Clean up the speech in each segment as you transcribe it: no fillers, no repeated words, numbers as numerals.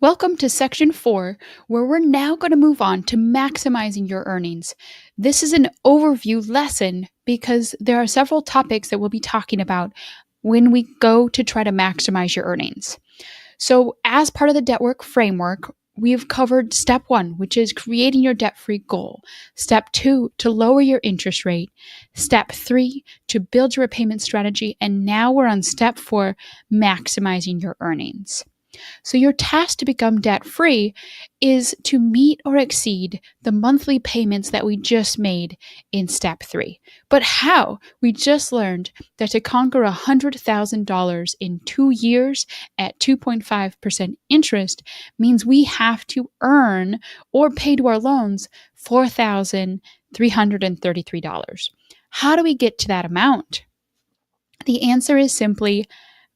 Welcome to section 4, where we're now going to move on to maximizing your earnings. This is an overview lesson because there are several topics that we'll be talking about when we go to try to maximize your earnings. So, as part of the debt work framework, we've covered step 1, which is creating your debt free goal, step 2, to lower your interest rate, step 3, to build your repayment strategy, and now we're on step 4, maximizing your earnings. So, your task to become debt free is to meet or exceed the monthly payments that we just made in step 3. But how? We just learned that to conquer $100,000 in 2 years at 2.5% interest means we have to earn or pay to our loans $4,333. How do we get to that amount? The answer is simply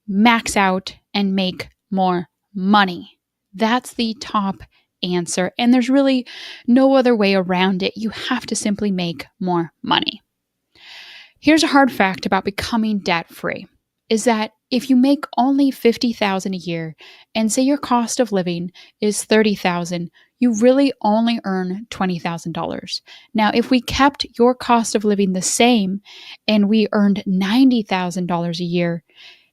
max out and make more money. That's the top answer. And there's really no other way around it. You have to simply make more money. Here's a hard fact about becoming debt free is that if you make only $50,000 a year and say your cost of living is $30,000, you really only earn $20,000. Now, if we kept your cost of living the same and we earned $90,000 a year,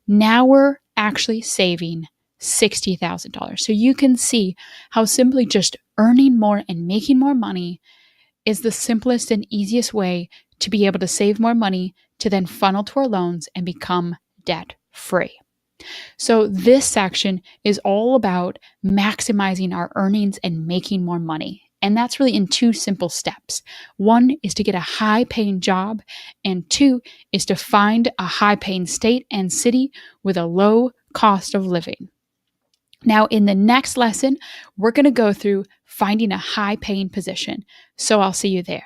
now we're actually saving $60,000. So you can see how simply just earning more and making more money is the simplest and easiest way to be able to save more money to then funnel to our loans and become debt free. So this section is all about maximizing our earnings and making more money. And that's really in 2 simple steps. 1 is to get a high paying job, and 2 is to find a high paying state and city with a low cost of living. Now, in the next lesson, we're going to go through finding a high paying position. So I'll see you there.